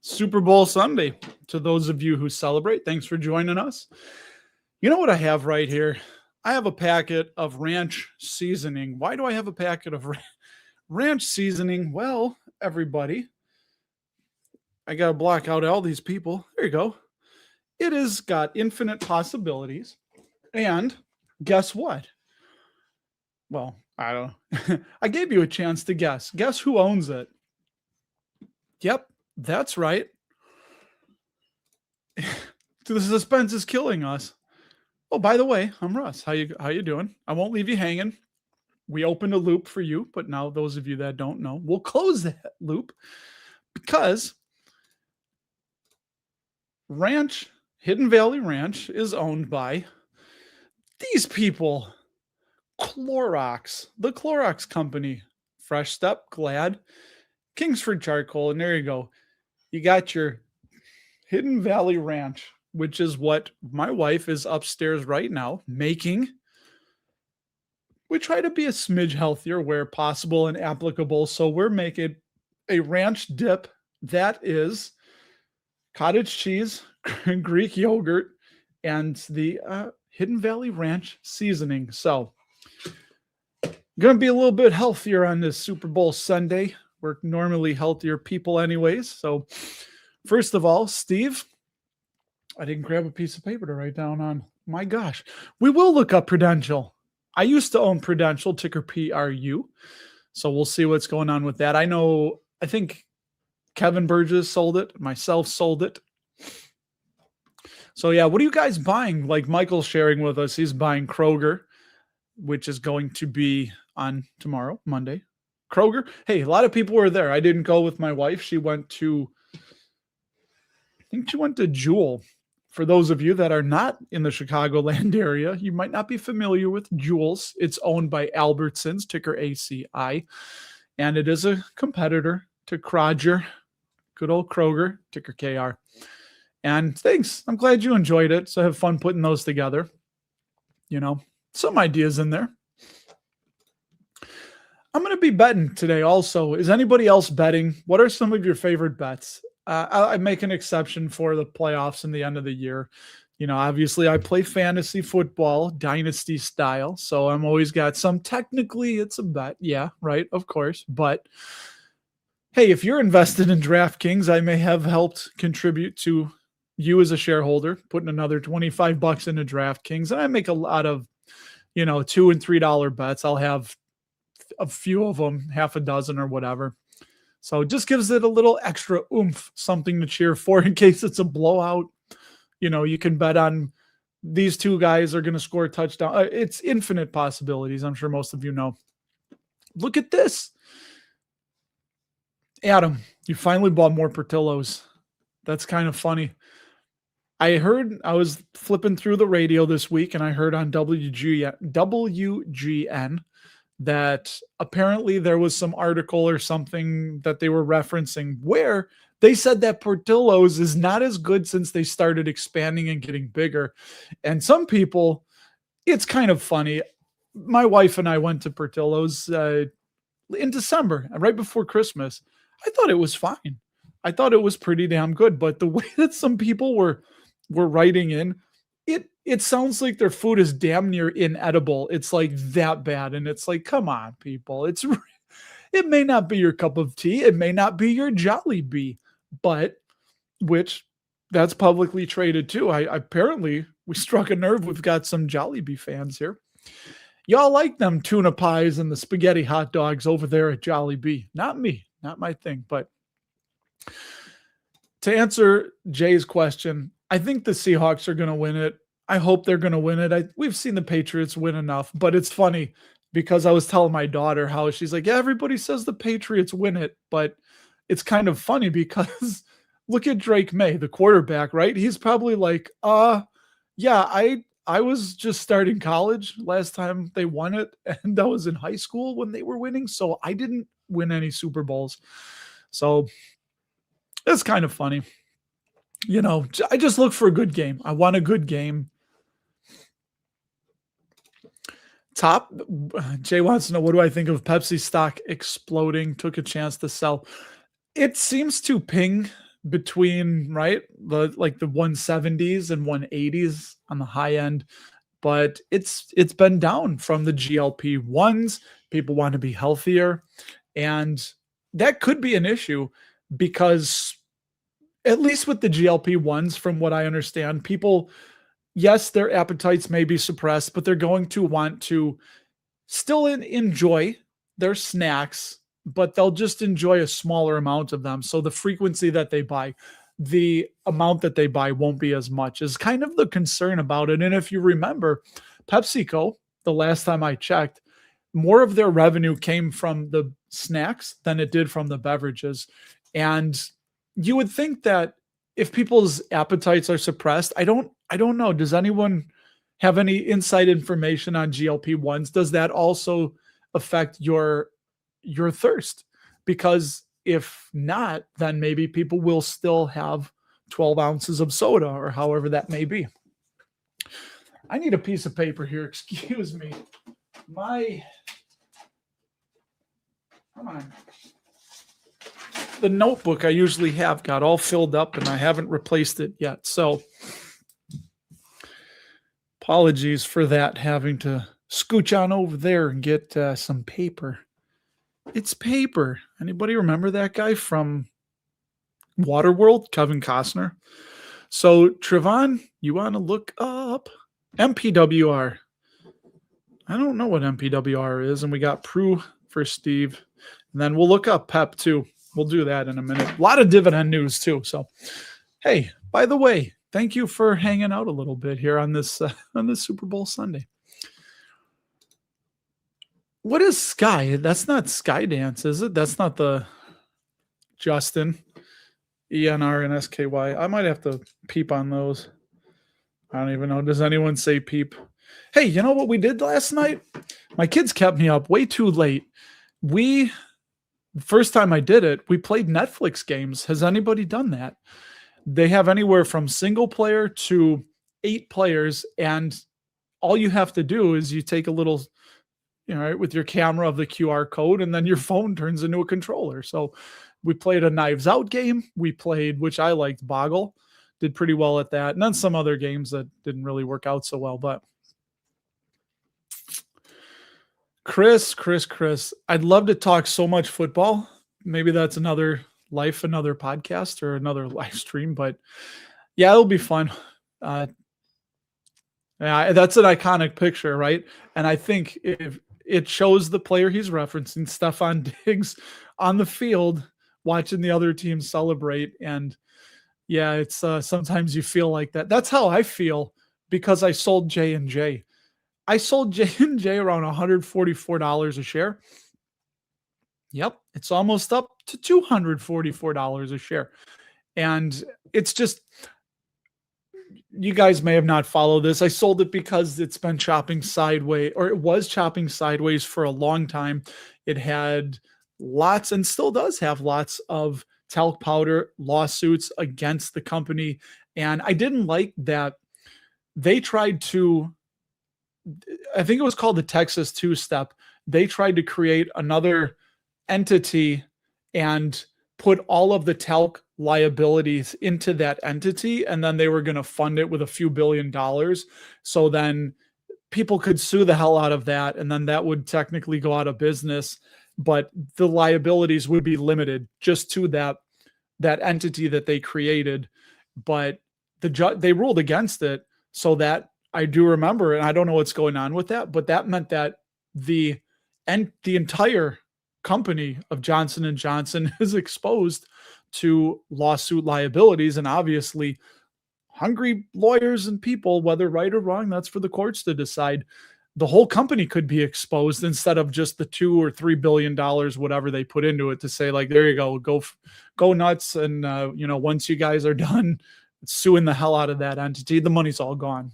Super Bowl Sunday. To those of you who celebrate, thanks for joining us. You know what I have right here? I have a packet of ranch seasoning. Why do I have a packet of ranch seasoning? Well, everybody, I got to block out all these people. There you go. It has got infinite possibilities. And guess what? Well, I don't know. I gave you a chance to guess. Guess who owns it? Yep, that's right. The suspense is killing us. Oh, by the way, I'm Russ. How you doing? I won't leave you hanging. We opened a loop for you, but now those of you that don't know, we'll close that loop because Hidden Valley Ranch is owned by these people. Clorox, the Clorox company. Fresh Step, Glad, Kingsford Charcoal, and there you go. You got your Hidden Valley Ranch, which is what my wife is upstairs right now making. We try to be a smidge healthier where possible and applicable. So we're making a ranch dip that is cottage cheese, Greek yogurt, and the Hidden Valley Ranch seasoning. So going to be a little bit healthier on this Super Bowl Sunday. We're normally healthier people anyways. So first of all, Steve, I didn't grab a piece of paper to write down on. My gosh, we will look up Prudential. I used to own Prudential, ticker PRU. So we'll see what's going on with that. I think Kevin Burgess sold it. Myself sold it. So yeah, what are you guys buying? Like Michael's sharing with us, he's buying Kroger, which is going to be on tomorrow, Monday. Kroger. Hey, a lot of people were there. I didn't go with my wife. She went to Jewel. For those of you that are not in the Chicagoland area, you might not be familiar with Jewel's. It's owned by Albertsons, ticker ACI, and it is a competitor to Kroger, good old Kroger, ticker KR. And thanks. I'm glad you enjoyed it. So I have fun putting those together. You know, some ideas in there. I'm going to be betting today also. Is anybody else betting? What are some of your favorite bets? I make an exception for the playoffs and the end of the year. You know, obviously I play fantasy football, dynasty style. So I'm always got some, technically it's a bet. Yeah, right. Of course. But hey, if you're invested in DraftKings, I may have helped contribute to you as a shareholder, putting another $25 into DraftKings. And I make a lot of, $2 and $3 bets. I'll have a few of them, half a dozen or whatever. So it just gives it a little extra oomph, something to cheer for in case it's a blowout. You can bet on these two guys are going to score a touchdown. It's infinite possibilities. I'm sure most of you know. Look at this. Adam, you finally bought more Portillo's. That's kind of funny. I was flipping through the radio this week and I heard on WGN that apparently there was some article or something that they were referencing where they said that Portillo's is not as good since they started expanding and getting bigger. And some people, it's kind of funny. My wife and I went to Portillo's in December, right before Christmas. I thought it was fine. I thought it was pretty damn good. But the way that some people were writing in, it sounds like their food is damn near inedible. It's like that bad. And it's like, come on, people. It may not be your cup of tea. It may not be your Jollibee, but which that's publicly traded too. Apparently we struck a nerve. We've got some Jollibee fans here. Y'all like them tuna pies and the spaghetti hot dogs over there at Jollibee. Not me, not my thing. But to answer Jay's question, I think the Seahawks are going to win it. I hope they're going to win it. We've seen the Patriots win enough, but it's funny because I was telling my daughter how she's like, yeah, everybody says the Patriots win it, but it's kind of funny because look at Drake May, the quarterback, right? He's probably like, yeah, I was just starting college last time they won it, and I was in high school when they were winning, so I didn't win any Super Bowls. So it's kind of funny. I just look for a good game. I want a good game. Jay wants to know, what do I think of Pepsi stock exploding? Took a chance to sell. It seems to ping between, right, the like the 170s and 180s on the high end, but it's been down from the GLP-1s. People want to be healthier, and that could be an issue because at least with the GLP-1s, from what I understand, people, yes, their appetites may be suppressed, but they're going to want to still enjoy their snacks, but they'll just enjoy a smaller amount of them. So the frequency that they buy, the amount that they buy won't be as much, is kind of the concern about it. And if you remember, PepsiCo, the last time I checked, more of their revenue came from the snacks than it did from the beverages. And you would think that if people's appetites are suppressed, I don't know. Does anyone have any inside information on GLP-1s? Does that also affect your thirst? Because if not, then maybe people will still have 12 ounces of soda or however that may be. I need a piece of paper here. Excuse me. Come on. The notebook I usually have got all filled up and I haven't replaced it yet. So apologies for that, having to scooch on over there and get some paper. It's paper. Anybody remember that guy from Waterworld, Kevin Costner? So Trevon, you want to look up MPWR. I don't know what MPWR is, and we got Prue for Steve. And then we'll look up PEP too. We'll do that in a minute. A lot of dividend news too. So, hey, by the way, thank you for hanging out a little bit here on this Super Bowl Sunday. What is Sky? That's not Skydance, is it? That's not the Justin, ENR and SKY. I might have to peep on those. I don't even know. Does anyone say peep? Hey, you know what we did last night? My kids kept me up way too late. First time I did it, we played Netflix games. Has anybody done that? They have anywhere from single player to 8 players, and all you have to do is you take a little, right, with your camera of the QR code, and then your phone turns into a controller. So we played a Knives Out game. We played, which I liked, Boggle. Did pretty well at that. And then some other games that didn't really work out so well. But Chris, I'd love to talk so much football. Maybe that's another podcast or another live stream. But yeah, it'll be fun. Yeah, that's an iconic picture, right? And I think if it shows the player he's referencing, Stephon Diggs, on the field watching the other team celebrate. And yeah, it's sometimes you feel like that. That's how I feel because I sold J&J. I sold J&J around $144 a share. Yep, it's almost up to $244 a share. And it's just, you guys may have not followed this. I sold it because it's been chopping sideways, or it was chopping sideways for a long time. It had lots, and still does have lots, of talc powder lawsuits against the company. And I didn't like that they tried to, I think it was called the Texas two-step. They tried to create another entity and put all of the talc liabilities into that entity, and then they were going to fund it with a few $1 billion. So then people could sue the hell out of that, and then that would technically go out of business, but the liabilities would be limited just to that entity that they created. But they ruled against it. So that, I do remember, and I don't know what's going on with that, but that meant that the entire company of Johnson & Johnson is exposed to lawsuit liabilities. And obviously hungry lawyers and people, whether right or wrong, that's for the courts to decide. The whole company could be exposed instead of just the $2 or $3 billion, whatever they put into it, to say, like, there you go nuts. And, once you guys are done suing the hell out of that entity, the money's all gone.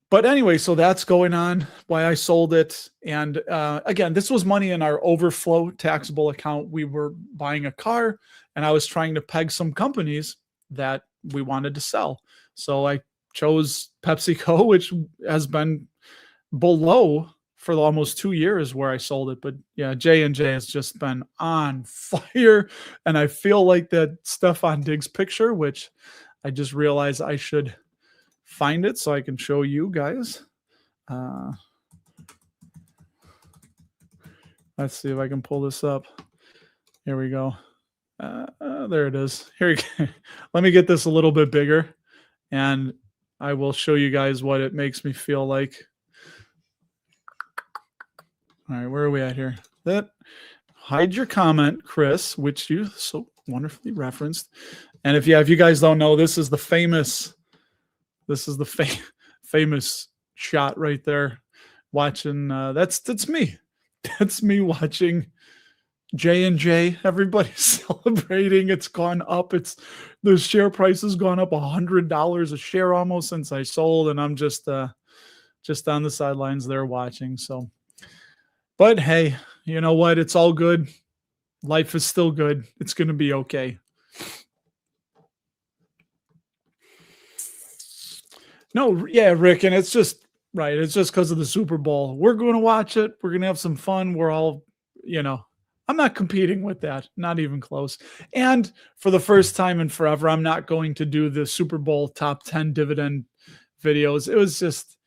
But anyway, so that's going on, why I sold it. And again, this was money in our overflow taxable account. We were buying a car, and I was trying to peg some companies that we wanted to sell. So I chose PepsiCo, which has been below for almost 2 years where I sold it. But yeah, J&J has just been on fire. And I feel like that Stefan Diggs picture, which I just realized I should find it so I can show you guys. Let's see if I can pull this up. Here we go. There it is. Here you go. Let me get this a little bit bigger, and I will show you guys what it makes me feel like. All right, where are we at here? That hide your comment, Chris, which you so wonderfully referenced. And if you guys don't know, this is the famous famous shot right there. Watching that's me. That's me watching J&J. Everybody's celebrating. It's gone up. The share price has gone up $100 a share almost since I sold, and I'm just on the sidelines there watching. So, but hey, you know what? It's all good. Life is still good. It's going to be okay. No, yeah, Rick, and it's just right. It's just because of the Super Bowl. We're going to watch it. We're going to have some fun. We're all, I'm not competing with that, not even close. And for the first time in forever, I'm not going to do the Super Bowl top 10 dividend videos. It was just,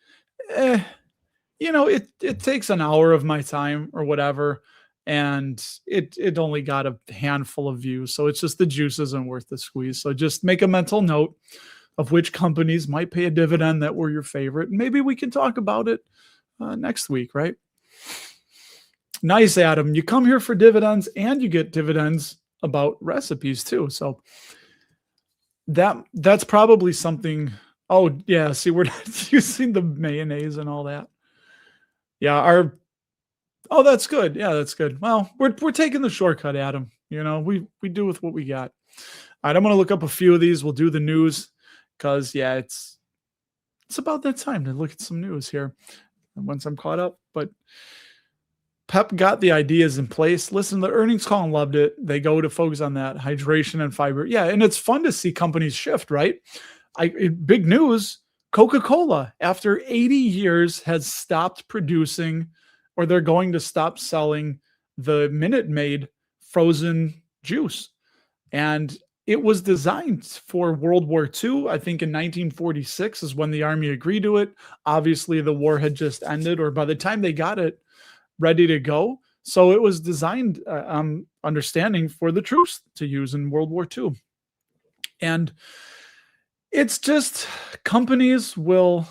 it takes an hour of my time or whatever, and it only got a handful of views. So it's just the juice isn't worth the squeeze. So just make a mental note of which companies might pay a dividend that were your favorite. Maybe we can talk about it next week, right? Nice, Adam. You come here for dividends and you get dividends about recipes too. So that's probably something. Oh, yeah. See, we're not using the mayonnaise and all that. Yeah. Oh, that's good. Yeah, that's good. Well, we're taking the shortcut, Adam. We do with what we got. All right. I'm going to look up a few of these. We'll do the news because, yeah, it's about that time to look at some news here once I'm caught up. But Pep got the ideas in place. Listen to the earnings call and loved it. They go to focus on that hydration and fiber. Yeah, and it's fun to see companies shift, right? Big news, Coca-Cola, after 80 years, has stopped producing, or they're going to stop selling the Minute Maid frozen juice. And it was designed for World War II. I think in 1946 is when the Army agreed to it. Obviously, the war had just ended, or by the time they got it ready to go. So it was designed, understanding, for the troops to use in World War II. And it's just companies will.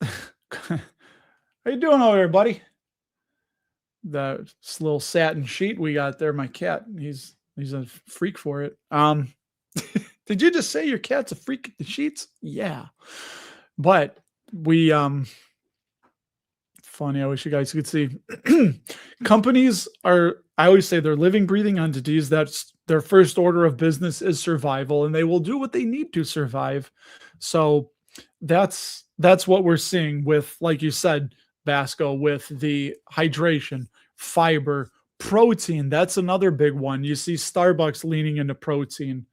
How you doing over there, buddy? The little satin sheet we got there, my cat, he's a freak for it. Did you just say your cat's a freak at the sheets? Yeah. But we funny, I wish you guys could see. Companies are, I always say, they're living, breathing entities. That's their first order of business is survival, and they will do what they need to survive. So that's what we're seeing with, like you said, Basco, with the hydration, fiber, protein. That's another big one. You see Starbucks leaning into protein.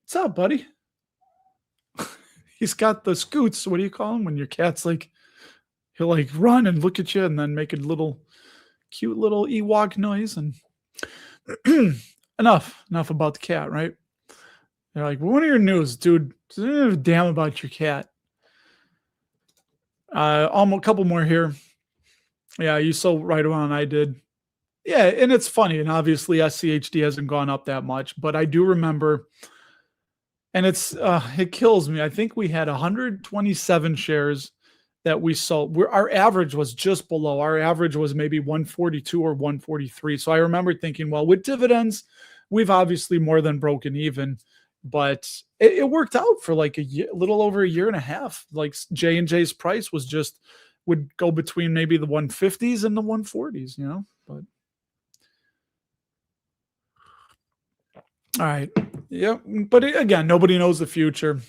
What's up, buddy? He's got the scoots. What do you call him when your cat's like, he'll like run and look at you and then make a cute little Ewok noise. And enough about the cat, right? They're like, what are your news, dude? Damn about your cat. Almost a couple more here. Yeah, you sold right around I did. Yeah, and it's funny, and obviously SCHD hasn't gone up that much, but I do remember, and it kills me. I think we had 127 shares that we sold. Our average was just below. Our average was maybe 142 or 143. So I remember thinking, well, with dividends, we've obviously more than broken even, but it worked out for like a little over a year and a half. Like J&J's price would go between maybe the 150s and the 140s, but. All right. Yeah. But again, nobody knows the future.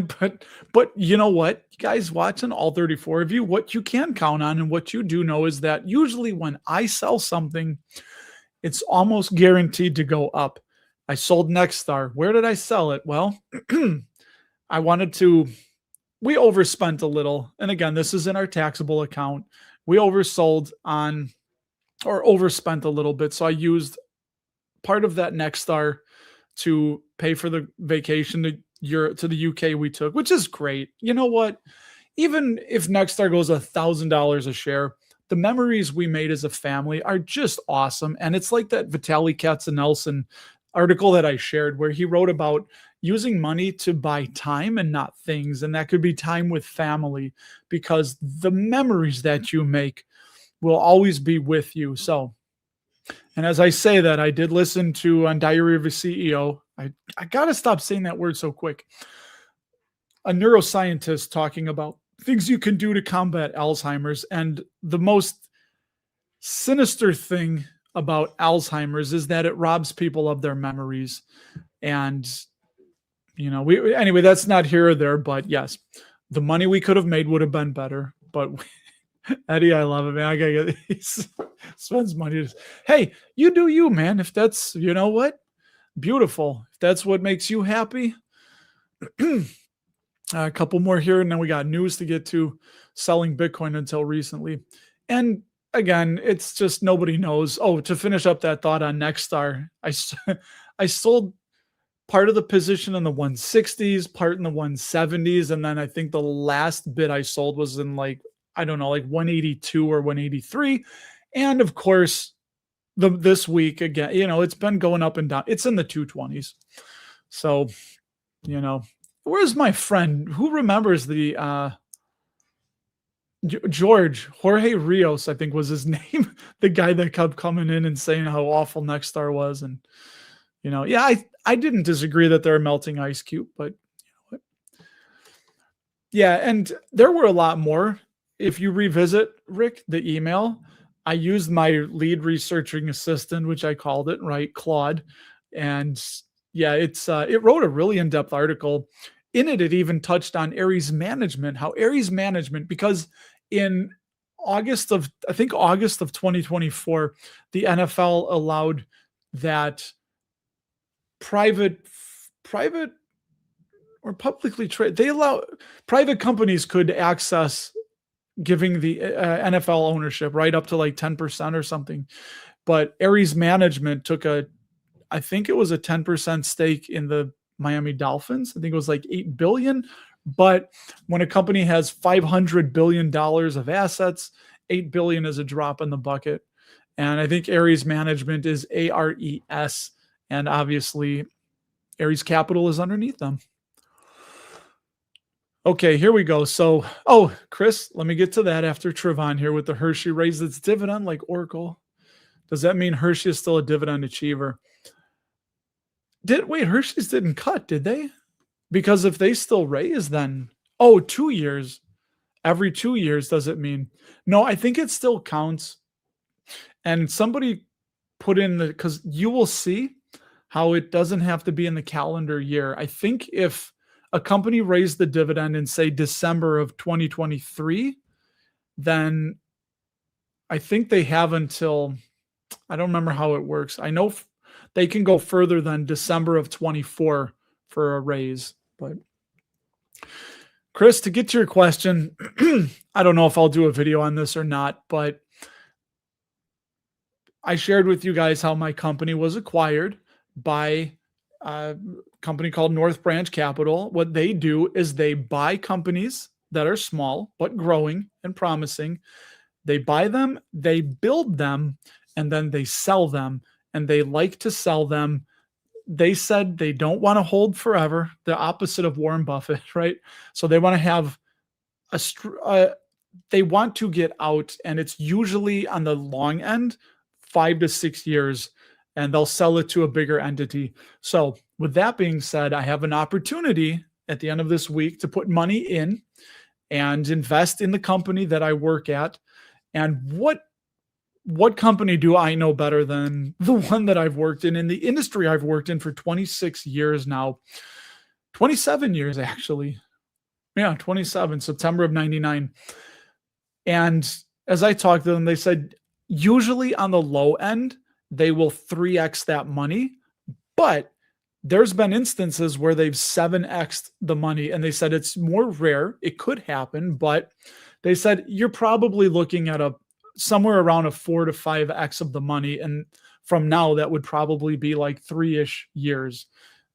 but you know what, you guys watching, all 34 of you, what you can count on and what you do know is that usually when I sell something, it's almost guaranteed to go up. I sold Nexstar. Where did I sell it? Well, I wanted to we overspent a little. And again, this is in our taxable account. We oversold on or overspent a little bit. So I used part of that next star to pay for the vacation to the UK we took, which is great. You know what? Even if Nexstar goes $1,000 a share, the memories we made as a family are just awesome. And it's like that Vitaly Katzenelson article that I shared where he wrote about using money to buy time and not things. And that could be time with family because the memories that you make will always be with you. So, and as I say that, I did listen to on Diary of a CEO. I got to stop saying that word so quick. A neuroscientist talking about things you can do to combat Alzheimer's. And the most sinister thing about Alzheimer's is that it robs people of their memories. And, anyway, that's not here or there, but yes, the money we could have made would have been better. But Eddie, I love it, man. I gotta get he spends money. Hey, you do you, man. If that's, you know what? Beautiful. If that's what makes you happy. A couple more here, and then we got news to get to. Selling Bitcoin until recently. And again, it's just nobody knows. Oh, to finish up that thought on Nexstar, I sold part of the position in the 160s, part in the 170s, and then I think the last bit I sold was in like 182 or 183. And of course, this week again, it's been going up and down. It's in the 220s. So, where's my friend? Who remembers the Jorge Rios, I think was his name, the guy that kept coming in and saying how awful Nexstar was. And, I didn't disagree that they're a melting ice cube, but yeah, and there were a lot more. If you revisit, Rick, the email, I used my lead researching assistant, which I called it, right, Claude. And yeah, it wrote a really in-depth article. In it, it even touched on Aries management, how Aries management, because in August of 2024, the NFL allowed that private or publicly trade. They allow private companies could access giving the NFL ownership right up to like 10% or something. But Aries management took I think it was a 10% stake in the Miami Dolphins. I think it was like $8 billion. But when a company has $500 billion of assets, $8 billion is a drop in the bucket. And I think Aries management is ARES. And obviously Aries Capital is underneath them. Okay, here we go. So, Chris, let me get to that after Trevon here with the Hershey raised its dividend like Oracle. Does that mean Hershey is still a dividend achiever? Hershey's didn't cut, did they? Because if they still raise, then 2 years. Every 2 years, does it mean? No, I think it still counts. And somebody put in because you will see how it doesn't have to be in the calendar year. I think if a company raised the dividend in, say, December of 2023, then I think they have until, I don't remember how it works. I know they can go further than December of 24 for a raise. But Chris, to get to your question, I don't know if I'll do a video on this or not, but I shared with you guys how my company was acquired by a company called North Branch Capital. What they do is they buy companies that are small but growing and promising. They buy them, they build them, and then they sell them. And they like to sell them. They said they don't want to hold forever, the opposite of Warren Buffett, right? So they want to have they want to get out, and it's usually on the long end, 5 to 6 years, and they'll sell it to a bigger entity. So with that being said, I have an opportunity at the end of this week to put money in and invest in the company that I work at. And what company do I know better than the one that I've worked in the industry I've worked in for 26 years now, 27 years, actually. Yeah, 27, September of 99. And as I talked to them, they said, usually on the low end, they will 3x that money, but there's been instances where they've 7x'd the money and they said it's more rare. It could happen, but they said you're probably looking at a somewhere around a 4 to 5x of the money. And from now, that would probably be like 3-ish years.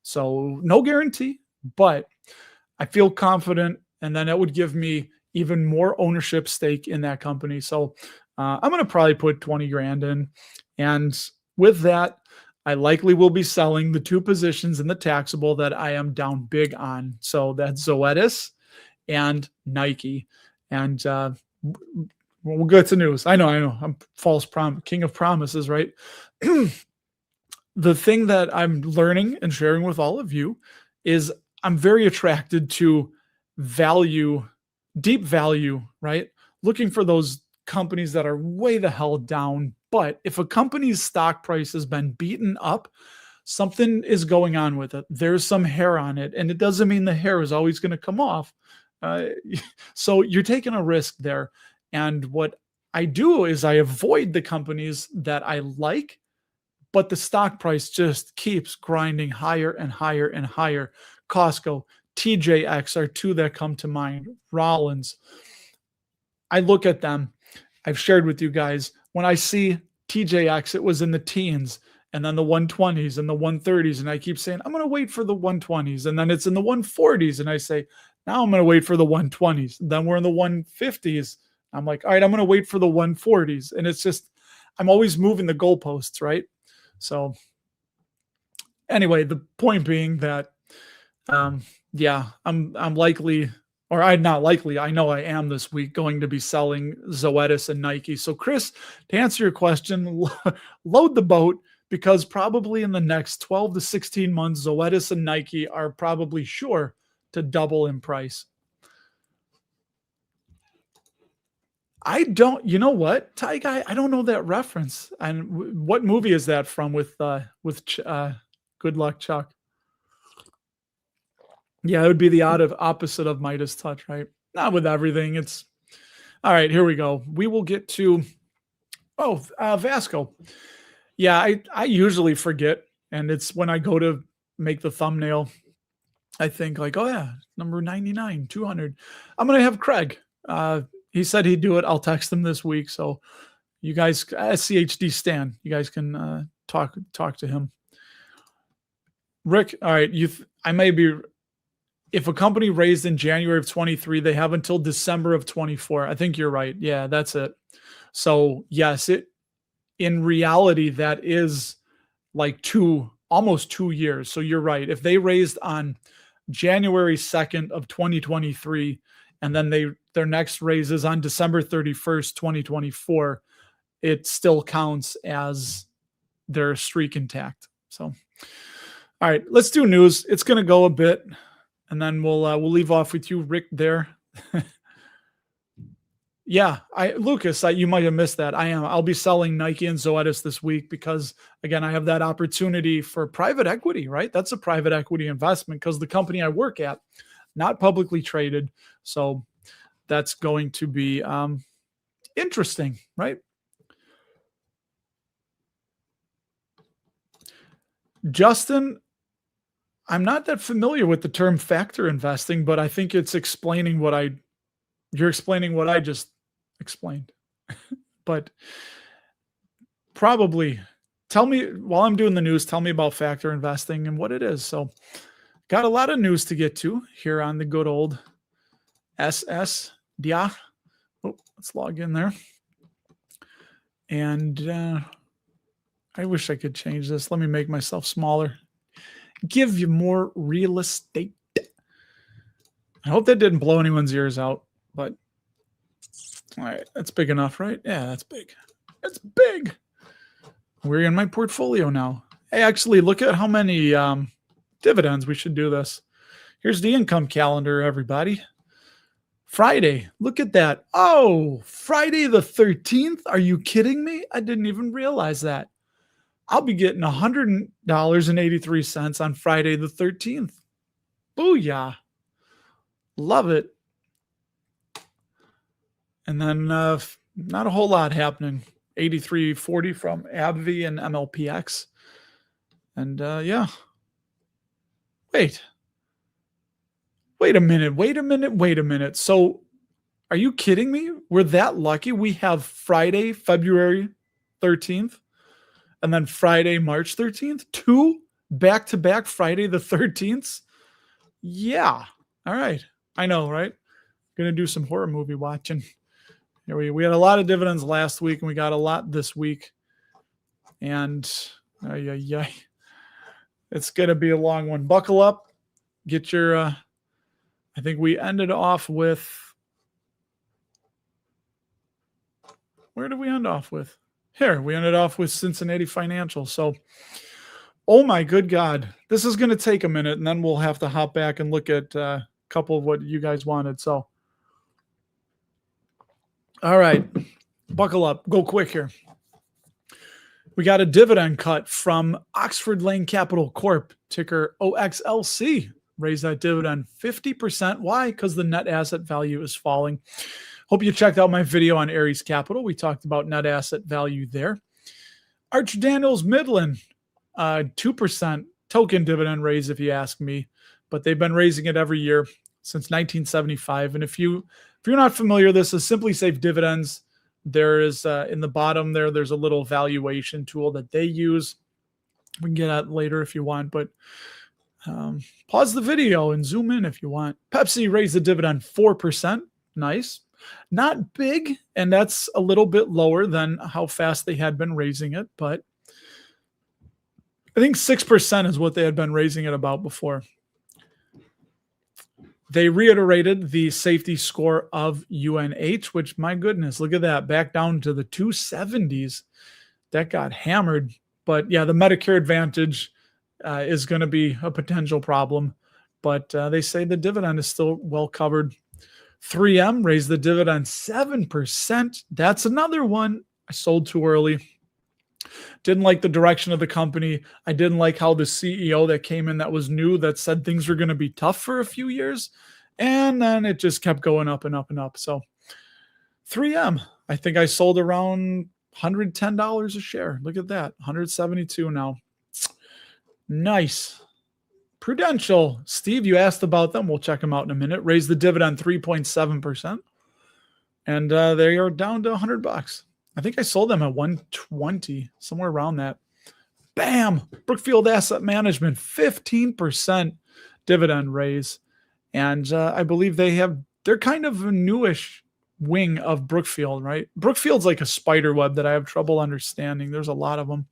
So no guarantee, but I feel confident. And then it would give me even more ownership stake in that company. So I'm going to probably put 20 grand in. And with that, I likely will be selling the 2 positions in the taxable that I am down big on. So that's Zoetis and Nike. And we'll get to news. I know. I'm king of promises, right? The thing that I'm learning and sharing with all of you is I'm very attracted to value, deep value, right? Looking for those companies that are way the hell down. But if a company's stock price has been beaten up, something is going on with it. There's some hair on it, and it doesn't mean the hair is always going to come off. So you're taking a risk there. And what I do is I avoid the companies that I like, but the stock price just keeps grinding higher and higher and higher. Costco, TJX are 2 that come to mind. Rollins. I look at them. I've shared with you guys. When I see TJX, it was in the teens and then the 120s and the 130s. And I keep saying, I'm going to wait for the 120s. And then it's in the 140s. And I say, now I'm going to wait for the 120s. Then we're in the 150s. I'm like, all right, I'm going to wait for the 140s. And it's just, I'm always moving the goalposts, right? So anyway, the point being that, yeah, I'm likely, or I'm not likely, I know I am this week going to be selling Zoetis and Nike. So Chris, to answer your question, load the boat, because probably in the next 12 to 16 months, Zoetis and Nike are probably sure to double in price. I don't, you know what, Ty Guy, I don't know that reference. And what movie is that from with Good Luck Chuck? Yeah, it would be the opposite of Midas Touch, right? Not with everything. It's all right. Here we go. We will get to Vasco. Yeah, I usually forget, and it's when I go to make the thumbnail, I think like, oh yeah, number 99, 200. I'm gonna have Craig. He said he'd do it. I'll text him this week. So you guys, SCHD Stan, you guys can talk to him. Rick, all right, I may be. If a company raised in January of 23, they have until December of 24. I think you're right. Yeah, that's it. So yes, in reality, that is like almost 2 years. So you're right. If they raised on January 2nd of 2023, and then their next raise is on December 31st, 2024, it still counts as their streak intact. So, all right, let's do news. It's going to go a bit, and then we'll leave off with you, Rick, there. Yeah, Lucas, you might have missed that. I'll be selling Nike and Zoetis this week because, again, I have that opportunity for private equity, right? That's a private equity investment because the company I work at, not publicly traded. So that's going to be interesting, right? Justin, I'm not that familiar with the term factor investing, but I think it's explaining you're explaining what I just explained. But probably tell me while I'm doing the news, tell me about factor investing and what it is. So got a lot of news to get to here on the good old SS. Yeah. Oh, let's log in there. And I wish I could change this. Let me make myself smaller. Give you more real estate. I hope that didn't blow anyone's ears out, but all right, that's big enough, right? Yeah, that's big. That's big. We're in my portfolio now. Hey, actually, look at how many dividends. We should do this. Here's the income calendar, everybody. Friday, look at that. Oh, Friday the 13th. Are you kidding me? I didn't even realize that. I'll be getting $100.83 on Friday the 13th. Booyah. Love it. And then not a whole lot happening. 83.40 from AbbVie and MLPX. And yeah. Wait. Wait a minute. Wait a minute. Wait a minute. So are you kidding me? We're that lucky. We have Friday, February 13th, and then Friday, March 13th. Two back-to-back Friday the 13th. Yeah. All right. I know, right? Gonna do some horror movie watching. Here we had a lot of dividends last week, and we got a lot this week. And it's gonna be a long one. Buckle up. Get your I think we ended off with, where did we end off with? Here, we ended off with Cincinnati Financial. So, oh my good God, this is going to take a minute, and then we'll have to hop back and look at a couple of what you guys wanted. So, all right, buckle up, go quick here. We got a dividend cut from Oxford Lane Capital Corp, ticker OXLC. Raise that dividend 50%. Why? Because the net asset value is falling. Hope you checked out my video on Ares Capital. We talked about net asset value there. Archer Daniels Midland, 2% token dividend raise, if you ask me, but they've been raising it every year since 1975. And if you're not familiar, this is Simply Safe Dividends. There is in the bottom there's a little valuation tool that they use. We can get at it later if you want, but pause the video and zoom in if you want. Pepsi raised the dividend 4%. Nice. Not big, and that's a little bit lower than how fast they had been raising it, but I think 6% is what they had been raising it about before. They reiterated the safety score of UNH, which, my goodness, look at that, back down to the 270s. That got hammered. But yeah, the Medicare Advantage is going to be a potential problem, but they say the dividend is still well covered. 3M raised the dividend 7%. That's another one I sold too early. Didn't like the direction of the company. I didn't like how the CEO that came in that was new, that said things were going to be tough for a few years. And then it just kept going up and up and up. So 3M, I think I sold around $110 a share. Look at that, 172 now. Nice. Prudential, Steve, you asked about them. We'll check them out in a minute. Raised the dividend 3.7%. And they are down to $100. I think I sold them at 120, somewhere around that. Bam! Brookfield Asset Management, 15% dividend raise. And I believe they're kind of a newish wing of Brookfield, right? Brookfield's like a spider web that I have trouble understanding. There's a lot of them.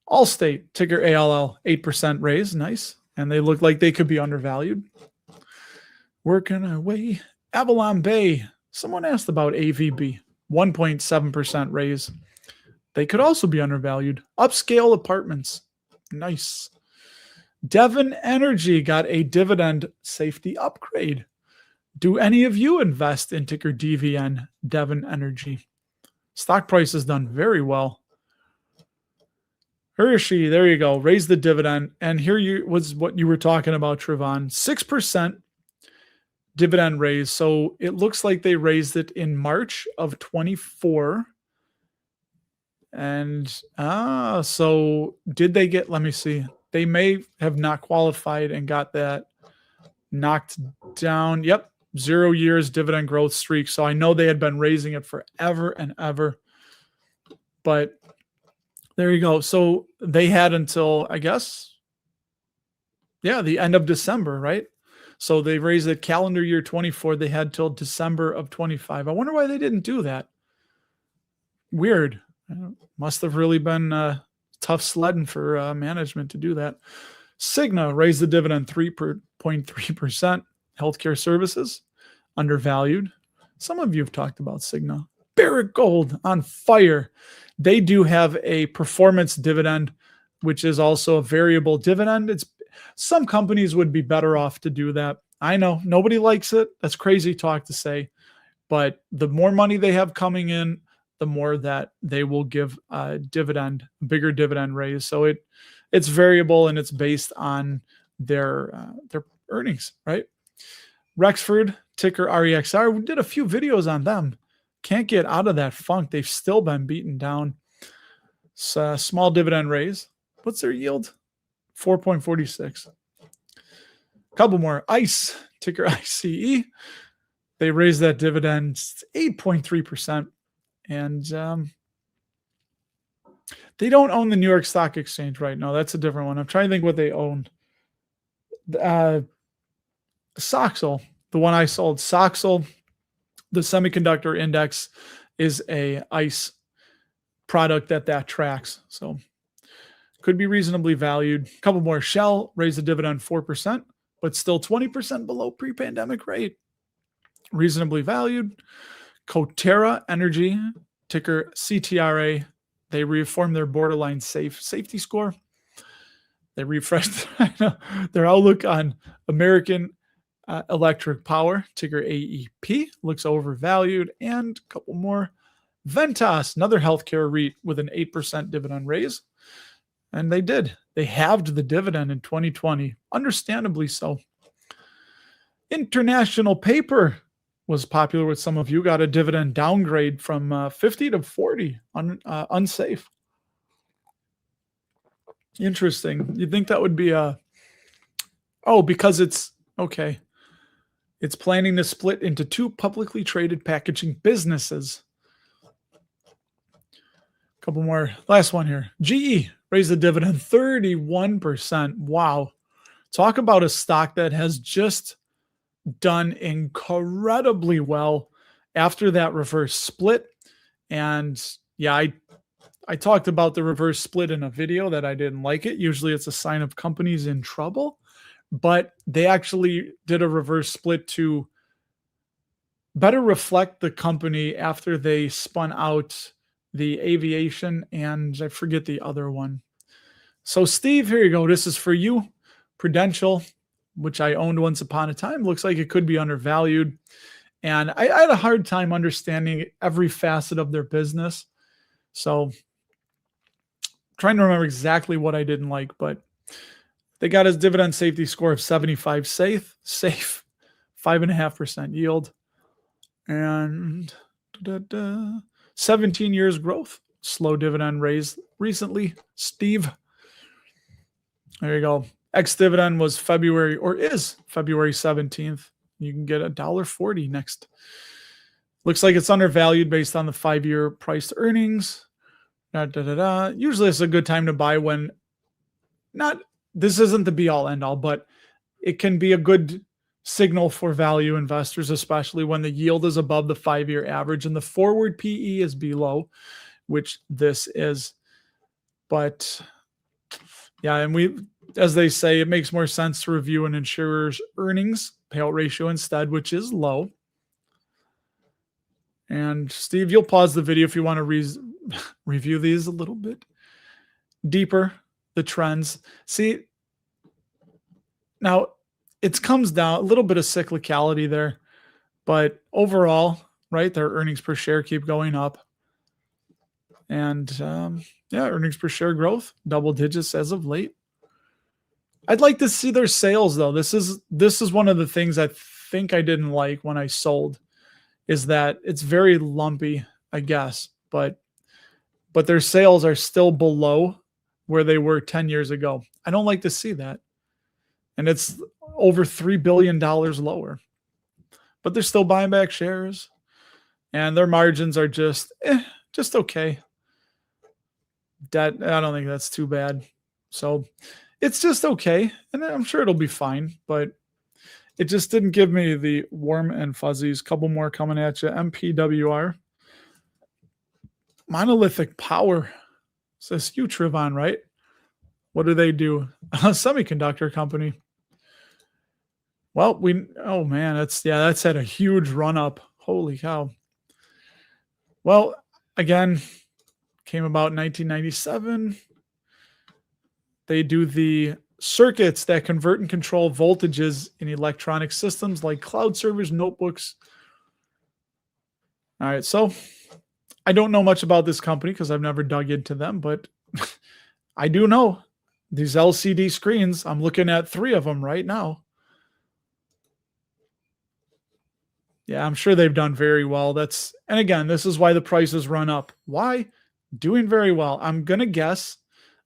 Allstate, ticker ALL, 8% raise. Nice. And they look like they could be undervalued. Working our way. Avalon Bay. Someone asked about AVB. 1.7% raise. They could also be undervalued. Upscale Apartments. Nice. Devon Energy got a dividend safety upgrade. Do any of you invest in ticker DVN, Devon Energy? Stock price has done very well. Hershey, there you go. Raise the dividend. And here was what you were talking about, Trevon. 6% dividend raise. So it looks like they raised it in March of 24. And so did they get, let me see. They may have not qualified and got that knocked down. Yep. 0 years dividend growth streak. So I know they had been raising it forever and ever. But there you go. So they had until, I guess, the end of December, right? So they raised it calendar year 24. They had till December of 25. I wonder why they didn't do that. Weird. Must have really been tough sledding for management to do that. Cigna raised the dividend 3.3%. Healthcare services, undervalued. Some of you have talked about Cigna. Barrick Gold on fire. They do have a performance dividend, which is also a variable dividend. Some companies would be better off to do that. I know nobody likes it. That's crazy talk to say, but the more money they have coming in, the more that they will give a dividend, a bigger dividend raise. So it's variable and it's based on their earnings, right? Rexford, ticker REXR. We did a few videos on them. Can't get out of that funk. They've still been beaten down. Small dividend raise. What's their yield? 4.46. A couple more. ICE, ticker ICE. They raised that dividend 8.3%. And they don't own the New York Stock Exchange right now. That's a different one. I'm trying to think what they own. Soxel, the one I sold. Soxel, the semiconductor index, is a ICE product that tracks. So could be reasonably valued. A couple more. Shell raised the dividend 4%, but still 20% below pre-pandemic rate. Reasonably valued. Coterra Energy, ticker CTRA, they reformed their borderline safety score. They refreshed their outlook on American Electric Power, ticker AEP, looks overvalued. And a couple more. Ventas, another healthcare REIT with an 8% dividend raise. And they did. They halved the dividend in 2020, understandably so. International Paper was popular with some of you, got a dividend downgrade from 50 to 40, unsafe. Interesting. You'd think that would be because it's, okay. It's planning to split into two publicly traded packaging businesses. A couple more. Last one here. GE raised the dividend 31%. Wow. Talk about a stock that has just done incredibly well after that reverse split. And yeah, I talked about the reverse split in a video that I didn't like it. Usually it's a sign of companies in trouble, but they actually did a reverse split to better reflect the company after they spun out the aviation and I forget the other one. So Steve, here you go. This is for you. Prudential, which I owned once upon a time, looks like it could be undervalued. And I had a hard time understanding every facet of their business. So trying to remember exactly what I didn't like, but they got his dividend safety score of 75 safe, 5.5% yield. And 17 years growth, slow dividend raise recently. Steve, there you go. Ex-dividend was February 17th. You can get $1.40 next. Looks like it's undervalued based on the 5-year price to earnings. Usually it's a good time to buy when this isn't the be all end all, but it can be a good signal for value investors, especially when the yield is above the 5-year average and the forward PE is below, which this is. But yeah, and as they say, it makes more sense to review an insurer's earnings payout ratio instead, which is low. And Steve, you'll pause the video if you want to review these a little bit deeper, the trends. See, now it comes down a little bit of cyclicality there, but overall, right, their earnings per share keep going up. And earnings per share growth, double digits as of late. I'd like to see their sales though. This is one of the things I think I didn't like when I sold, is that it's very lumpy, I guess, but their sales are still below where they were 10 years ago. I don't like to see that. And it's over $3 billion lower, but they're still buying back shares and their margins are just okay. Debt, I don't think that's too bad. So it's just okay. And I'm sure it'll be fine, but it just didn't give me the warm and fuzzies. Couple more coming at you. MPWR. Monolithic Power. Says Utrivon, right? What do they do? A semiconductor company. Well, that's had a huge run up. Holy cow. Well, again, came about in 1997. They do the circuits that convert and control voltages in electronic systems like cloud servers, notebooks. All right, so I don't know much about this company because I've never dug into them, but I do know these LCD screens. I'm looking at 3 of them right now. Yeah, I'm sure they've done very well. And again, this is why the prices run up. Why? Doing very well. I'm going to guess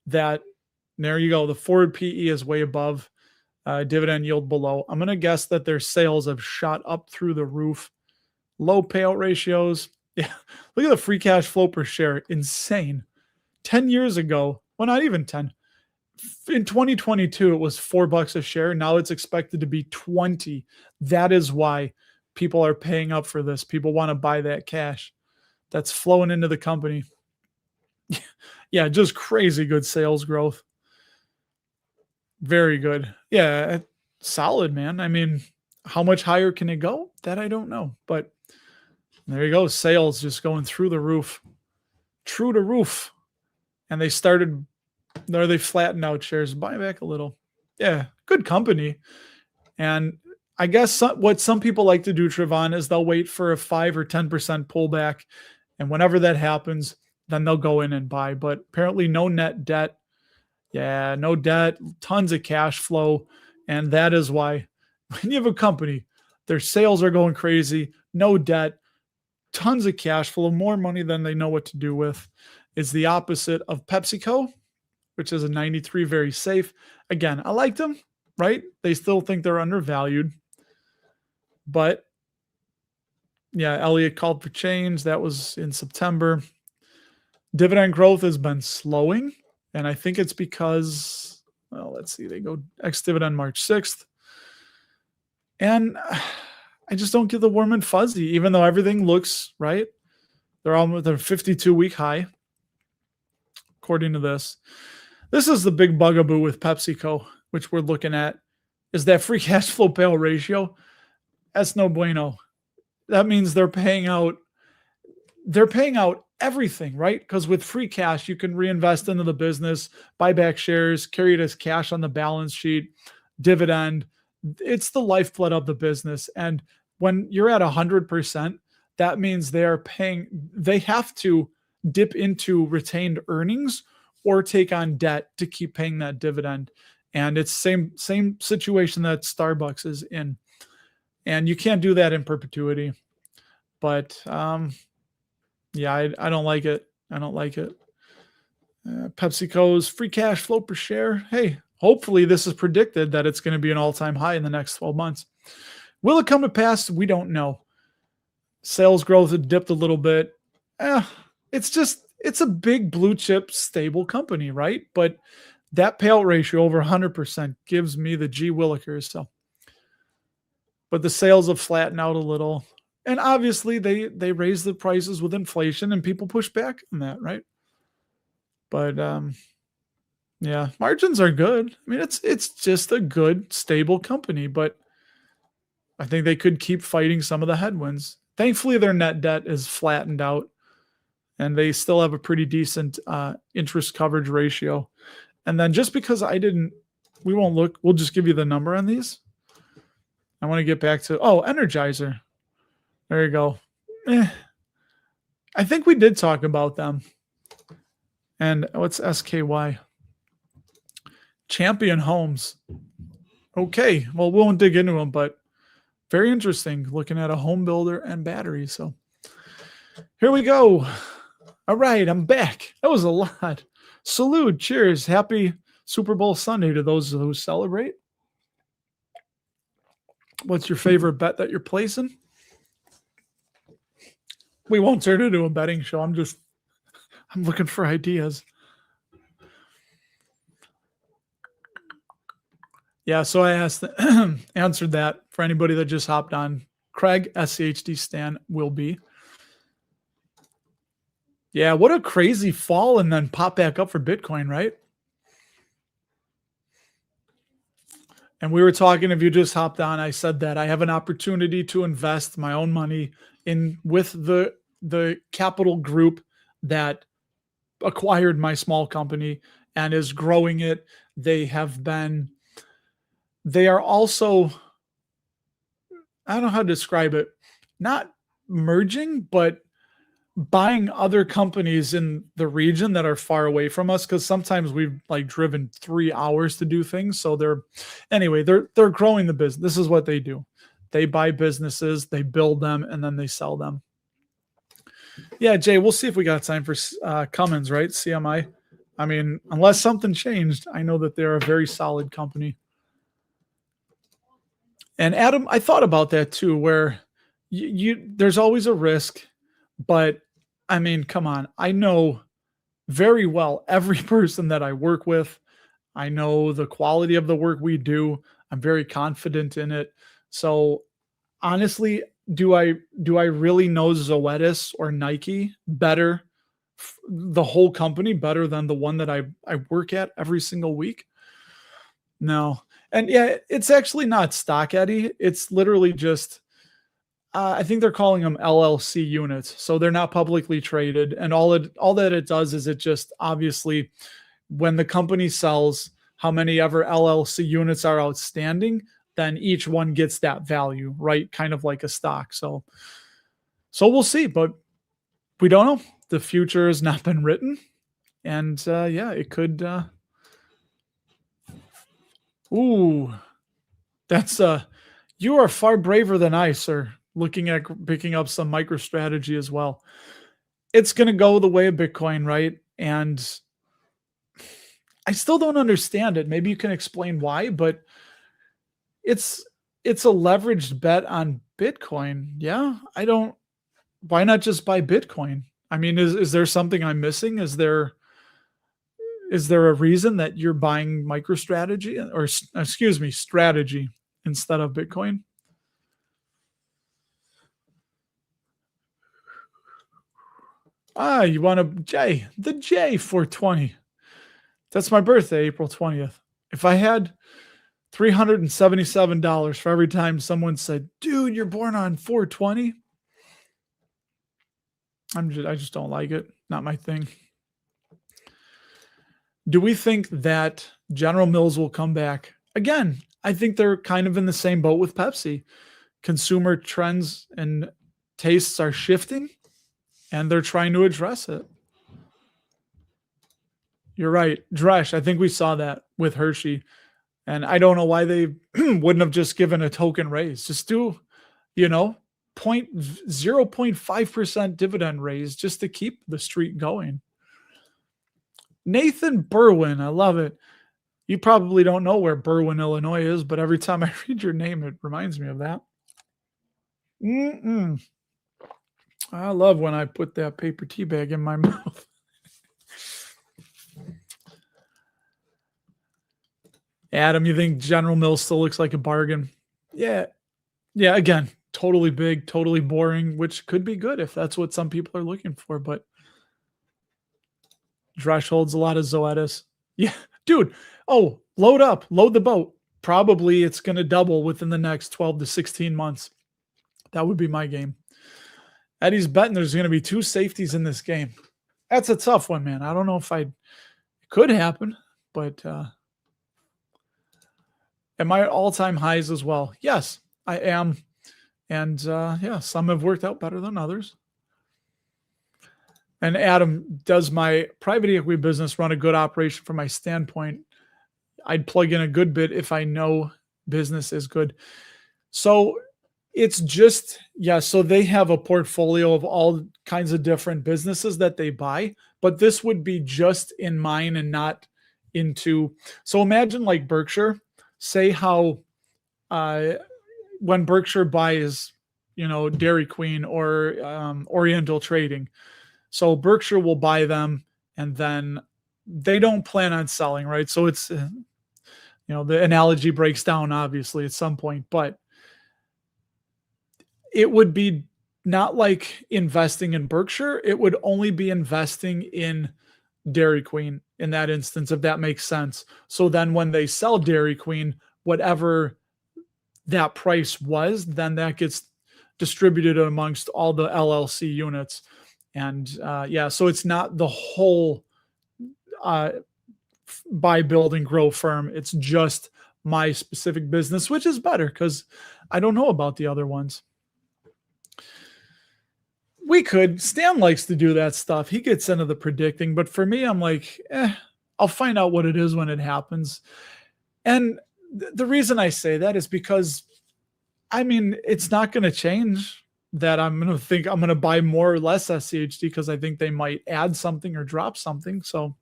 that There you go. The forward PE is way above, dividend yield below. I'm going to guess that their sales have shot up through the roof. Low payout ratios. Yeah. Look at the free cash flow per share. Insane. 10 years ago, well, not even 10. In 2022, it was $4 a share. Now it's expected to be 20. That is why people are paying up for this. People want to buy that cash that's flowing into the company. Yeah, just crazy good sales growth. Very good. Yeah, solid, man. I mean, how much higher can it go? That I don't know. But there you go. Sales just going through the roof. True to roof. And they flattened out shares, buy back a little. Yeah, good company. And I guess what some people like to do, Trevon, is they'll wait for a 5 or 10% pullback. And whenever that happens, then they'll go in and buy. But apparently no net debt. Yeah, no debt, tons of cash flow. And that is why when you have a company, their sales are going crazy, no debt, tons of cash flow, more money than they know what to do with. Is the opposite of PepsiCo, which is a 93, very safe. Again, I like them, right? They still think they're undervalued. But yeah, Elliott called for change. That was in September. Dividend growth has been slowing. And I think it's because, well, let's see, they go ex-dividend March 6th. And I just don't get the warm and fuzzy, even though everything looks right. They're almost their 52-week high, according to this. This is the big bugaboo with PepsiCo, which we're looking at, is that free cash flow payout ratio. That's no bueno. That means they're paying out everything, right? Because with free cash, you can reinvest into the business, buy back shares, carry it as cash on the balance sheet, dividend. It's the lifeblood of the business. And when you're at 100%, that means they have to dip into retained earnings or take on debt to keep paying that dividend. And it's same situation that Starbucks is in. And you can't do that in perpetuity. But yeah, I don't like it. I don't like it. PepsiCo's free cash flow per share. Hey, hopefully this is predicted that it's going to be an all-time high in the next 12 months. Will it come to pass? We don't know. Sales growth had dipped a little bit. It's a big blue chip stable company, right? But that payout ratio over 100% gives me the G Willikers. So, but the sales have flattened out a little. And obviously they raise the prices with inflation and people push back on that, right? But yeah, margins are good. I mean, it's just a good, stable company, but I think they could keep fighting some of the headwinds. Thankfully, their net debt is flattened out and they still have a pretty decent interest coverage ratio. And then just because we won't look, we'll just give you the number on these. I want to get back to, Energizer. There you go. I think we did talk about them. And what's SKY? Champion Homes. Okay, well, we won't dig into them, but very interesting looking at a home builder and batteries. So here we go. All right, I'm back. That was a lot. Salute. Cheers. Happy Super Bowl Sunday to those who celebrate. What's your favorite bet that you're placing? We won't turn it into a betting show. I'm looking for ideas. Yeah, so I answered that for anybody that just hopped on. Craig, SCHD Stan, will be. Yeah, what a crazy fall and then pop back up for Bitcoin, right? And we were talking, if you just hopped on, I said that I have an opportunity to invest my own money with the capital group that acquired my small company and is growing it. They are also, I don't know how to describe it, not merging, but buying other companies in the region that are far away from us, because sometimes we've driven 3 hours to do things. So they're growing the business. This is what they do. They buy businesses, they build them, and then they sell them. Yeah, Jay, we'll see if we got time for Cummins, right? CMI. I mean, unless something changed, I know that they're a very solid company. And Adam, I thought about that too, where there's always a risk, but I mean, come on, I know very well every person that I work with. I know the quality of the work we do. I'm very confident in it. So honestly, do I really know Zoetis or Nike better, the whole company better than the one that I work at every single week? No. And yeah, it's actually not stock Eddie. It's literally just I think they're calling them LLC units. So they're not publicly traded. And all that it does is it just obviously when the company sells how many ever LLC units are outstanding, then each one gets that value, right? Kind of like a stock. So we'll see, but we don't know. The future has not been written. And yeah, it could ooh, that's you are far braver than I, sir. Looking at picking up some MicroStrategy as well. It's going to go the way of Bitcoin, right? And I still don't understand it. Maybe you can explain why, but it's it's a leveraged bet on Bitcoin. Yeah, I don't. Why not just buy Bitcoin? I mean, is there something I'm missing? Is there a reason that you're buying MicroStrategy or excuse me, strategy instead of Bitcoin? Ah, you want a J, the J 420. That's my birthday, April 20th. If I had $377 for every time someone said, "Dude, you're born on 420," I just don't like it. Not my thing. Do we think that General Mills will come back? Again, I think they're kind of in the same boat with Pepsi. Consumer trends and tastes are shifting and they're trying to address it. You're right. Dresh, I think we saw that with Hershey. And I don't know why they wouldn't have just given a token raise. Just do, you know, 0.5% dividend raise just to keep the streak going. Nathan Berwin, I love it. You probably don't know where Berwin, Illinois is, but every time I read your name, it reminds me of that. I love when I put that paper tea bag in my mouth. Adam, you think General Mills still looks like a bargain? Yeah. Yeah, again, totally big, totally boring, which could be good if that's what some people are looking for, but Dresh holds a lot of Zoetis. Yeah, dude. Oh, load up, load the boat. Probably it's going to double within the next 12 to 16 months. That would be my game. Eddie's betting there's going to be 2 safeties in this game. That's a tough one, man. I don't know if it could happen, but am I at all-time highs as well? Yes, I am. And yeah, some have worked out better than others. And Adam, does my private equity business run a good operation from my standpoint? I'd plug in a good bit if I know business is good. So it's just, yeah, so they have a portfolio of all kinds of different businesses that they buy, but this would be just in mine and not into. So imagine like Berkshire, say how when Berkshire buys, Dairy Queen or Oriental Trading. So Berkshire will buy them and then they don't plan on selling, right? So it's, the analogy breaks down obviously at some point, but it would be not like investing in Berkshire. It would only be investing in Dairy Queen in that instance, if that makes sense. So then when they sell Dairy Queen, whatever that price was, then that gets distributed amongst all the LLC units. And yeah, so it's not the whole buy, build, and grow firm. It's just my specific business, which is better because I don't know about the other ones. Stan likes to do that stuff. He gets into the predicting, but for me, I'm like, I'll find out what it is when it happens. And the reason I say that is because, I mean, it's not going to change that I'm going to think I'm going to buy more or less SCHD because I think they might add something or drop something. So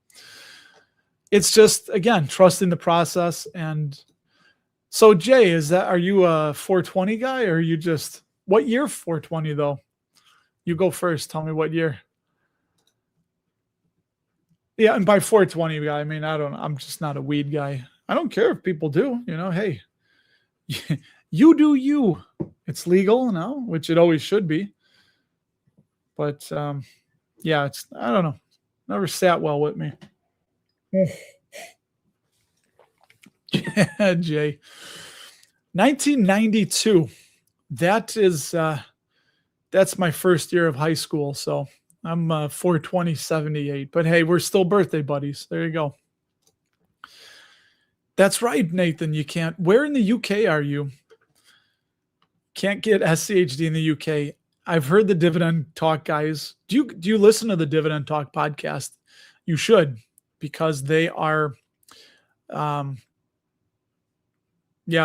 it's just, again, trusting the process. And so Jay, are you a 420 guy, or are you just, what year 420 though? You go first. Tell me what year. Yeah, and by 420 guy, I mean, I don't, I'm just not a weed guy. I don't care if people do, hey, you do you. It's legal now, which it always should be. But yeah, it's, I don't know. Never sat well with me. Jay. 1992. That's my first year of high school. So I'm 42078. But hey, we're still birthday buddies. There you go. That's right, Nathan. You can't. Where in the UK are you? Can't get SCHD in the UK. I've heard the Dividend Talk guys. Do you listen to the Dividend Talk podcast? You should, because they are, yeah,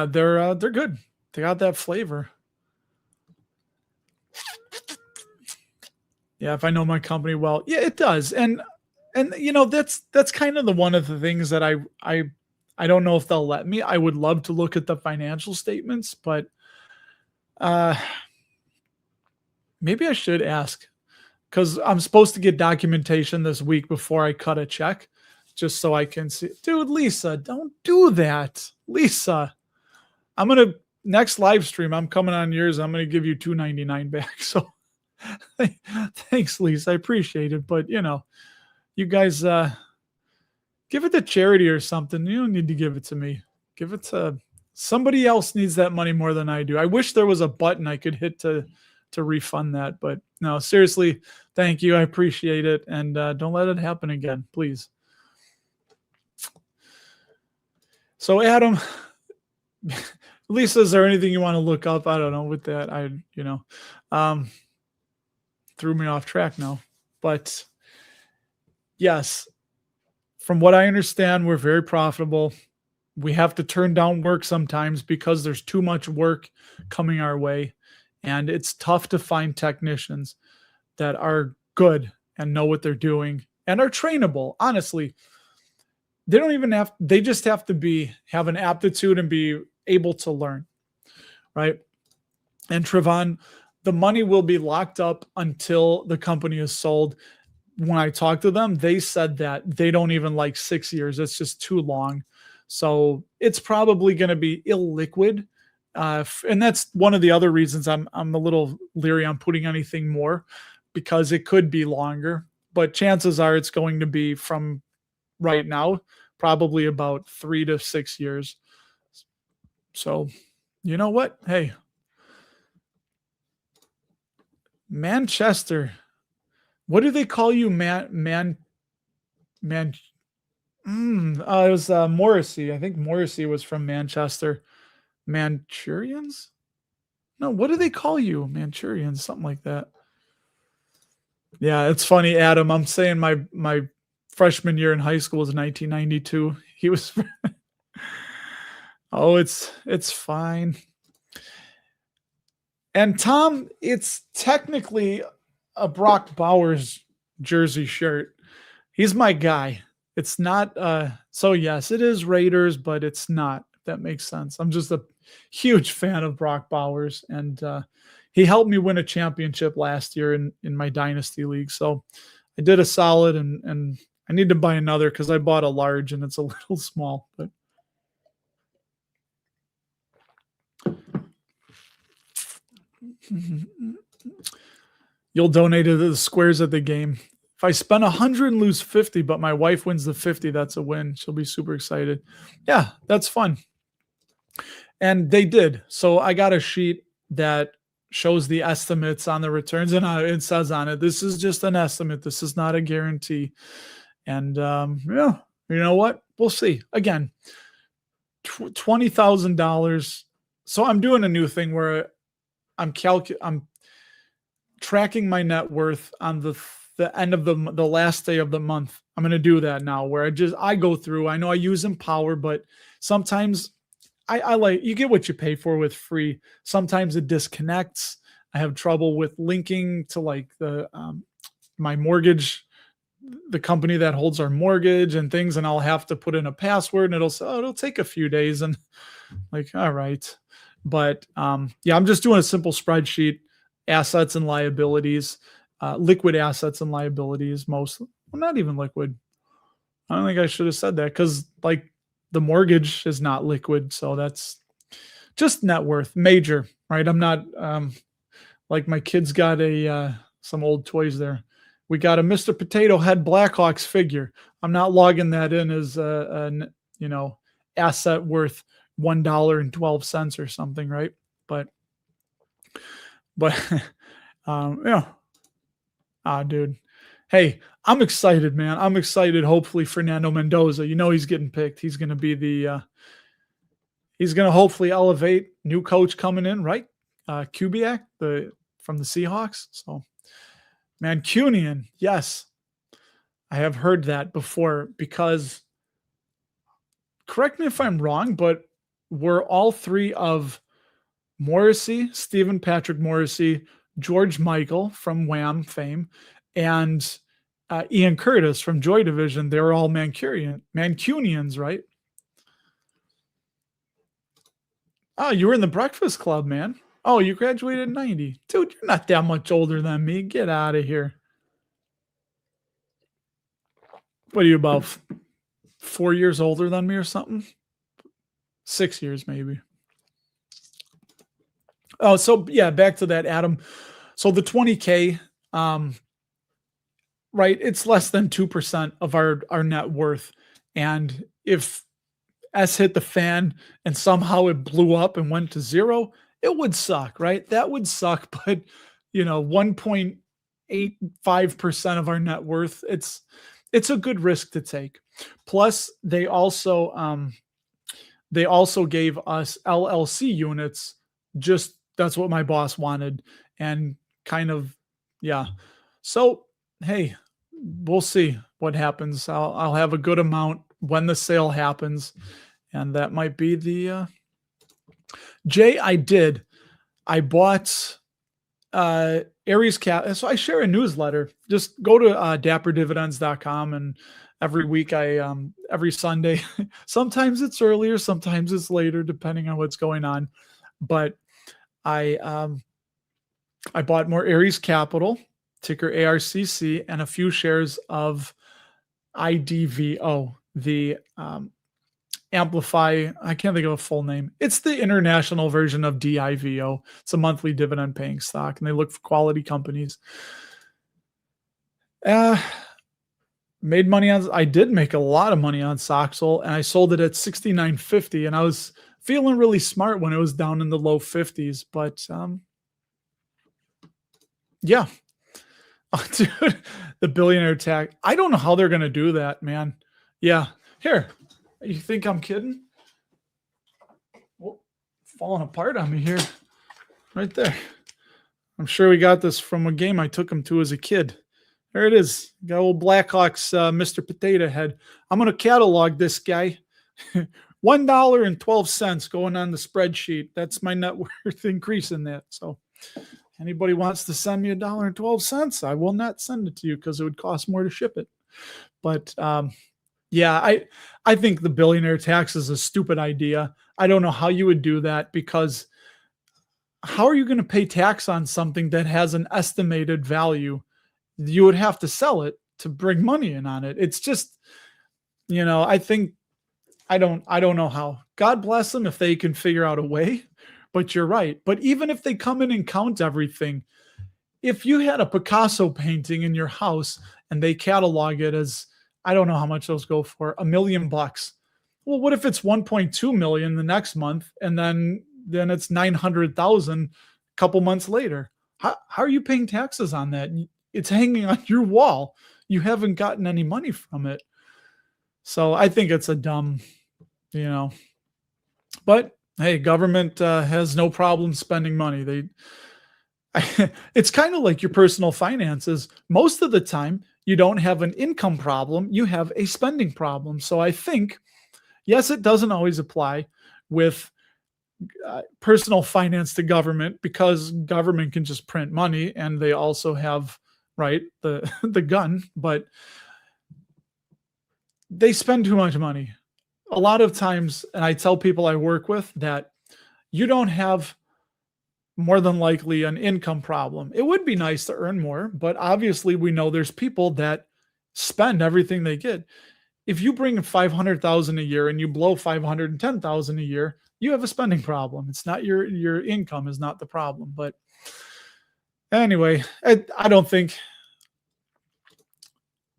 they're good. They got that flavor. Yeah, if I know my company well, yeah, it does. And that's kind of the one of the things that I don't know if they'll let me. I would love to look at the financial statements, but maybe I should ask, because I'm supposed to get documentation this week before I cut a check, just so I can see. Dude, Lisa, don't do that. Lisa, next live stream, I'm coming on yours. I'm going to give you $2.99 back. So thanks, Lisa. I appreciate it. But, you guys give it to charity or something. You don't need to give it to me. Give it to somebody else. Needs that money more than I do. I wish there was a button I could hit to refund that. But no, seriously, thank you. I appreciate it. And don't let it happen again, please. So, Adam, Lisa, is there anything you want to look up? I don't know with that. Threw me off track now. But yes, from what I understand, we're very profitable. We have to turn down work sometimes because there's too much work coming our way. And it's tough to find technicians that are good and know what they're doing and are trainable. Honestly, they just have to have an aptitude and be able to learn. Right. And Trevon, the money will be locked up until the company is sold. When I talked to them, they said that they don't even like 6 years. It's just too long. So it's probably going to be illiquid. And that's one of the other reasons I'm a little leery on putting anything more, because it could be longer. But chances are it's going to be, from right now, probably about 3 to 6 years. So, you know what? Hey, Manchester. What do they call you, it was Morrissey. I think Morrissey was from Manchester. Manchurians? No, what do they call you? Manchurians, something like that. Yeah, it's funny, Adam. I'm saying my freshman year in high school was 1992. He was. Oh, it's fine. And Tom, it's technically a Brock Bowers jersey shirt. He's my guy. It's not. So yes, it is Raiders, but it's not. If that makes sense. I'm just a huge fan of Brock Bowers, and he helped me win a championship last year in my dynasty league. So I did a solid, and I need to buy another because I bought a large and it's a little small. But you'll donate to the squares at the game. If I spend 100 and lose 50, but my wife wins the 50, that's a win. She'll be super excited. Yeah, that's fun. And they did. So I got a sheet that shows the estimates on the returns, and it says on it, this is just an estimate. This is not a guarantee. And yeah, you know what? We'll see. Again, $20,000. So I'm doing a new thing where I'm tracking my net worth on the end of the last day of the month. I'm going to do that now, where I go through. I know I use Empower, but sometimes I like, you get what you pay for with free. Sometimes it disconnects. I have trouble with linking to like the my mortgage the company that holds our mortgage and things, and I'll have to put in a password and it'll say, oh, it'll take a few days. And like, all right. But yeah, I'm just doing a simple spreadsheet, assets and liabilities, liquid assets and liabilities, mostly. Well, not even liquid. I don't think I should have said that because like the mortgage is not liquid. So that's just net worth, major, right? I'm not like my kids got a some old toys there. We got a Mr. Potato Head Blackhawks figure. I'm not logging that in as you know, asset worth $1.12 or something, right? But yeah. Dude. Hey, I'm excited, man. I'm excited. Hopefully, Fernando Mendoza. You know he's getting picked. He's going to be the. He's going to hopefully elevate new coach coming in, right? Kubiak, from the Seahawks. So, Mancunian, yes, I have heard that before. Because, correct me if I'm wrong, but were all three of Morrissey, Stephen Patrick Morrissey, George Michael from Wham fame, and Ian Curtis from Joy Division, they were all Mancunians, right? Oh, you were in the Breakfast Club, man. Oh, you graduated in 90. Dude, you're not that much older than me. Get out of here. What are you, about 4 years older than me or something? 6 years, maybe. Oh, so yeah, back to that, Adam. So the 20K, right, it's less than 2% of our net worth. And if S hit the fan and somehow it blew up and went to zero, it would suck, right? That would suck. But 1.85% of our net worth, it's a good risk to take. Plus, they also gave us LLC units. Just that's what my boss wanted, and kind of, yeah. So hey, we'll see what happens. I'll have a good amount when the sale happens, and that might be the Jay. I bought Aries Cap. So I share a newsletter. Just go to DapperDividends.com, and every week every Sunday, sometimes it's earlier, sometimes it's later, depending on what's going on. But I bought more Aries Capital, ticker ARCC, and a few shares of IDVO, the Amplify. I can't think of a full name. It's the international version of DIVO. It's a monthly dividend paying stock, and they look for quality companies. Made money on. I did make a lot of money on Soxel, and I sold it at $69.50, and I was feeling really smart when it was down in the low 50s. But yeah. Oh, dude, the billionaire tax. I don't know how they're going to do that, man. Yeah. Here. You think I'm kidding? Well, falling apart on me here. Right there. I'm sure we got this from a game I took him to as a kid. There it is. Got old Blackhawks Mr. Potato Head. I'm going to catalog this guy. $1.12 going on the spreadsheet. That's my net worth increase in that. So anybody wants to send me $1.12, I will not send it to you because it would cost more to ship it. But yeah, I think the billionaire tax is a stupid idea. I don't know how you would do that, because how are you going to pay tax on something that has an estimated value? You would have to sell it to bring money in on it. It's just, I think, I don't know how. God bless them if they can figure out a way, but you're right. But even if they come in and count everything, if you had a Picasso painting in your house and they catalog it as, I don't know how much those go for, $1 million. Well, what if it's 1.2 million the next month, and then it's 900,000 a couple months later? How are you paying taxes on that? It's hanging on your wall. You haven't gotten any money from it. So I think it's a dumb, but hey, government has no problem spending money. It's kind of like your personal finances. Most of the time, you don't have an income problem, you have a spending problem. So I think, yes, it doesn't always apply with personal finance to government, because government can just print money, and they also have, right, the gun. But they spend too much money. A lot of times, and I tell people I work with that you don't have more than likely an income problem. It would be nice to earn more, but obviously we know there's people that spend everything they get. If you bring in 500,000 a year and you blow 510,000 a year, you have a spending problem. It's not your income is not the problem. But anyway, I don't think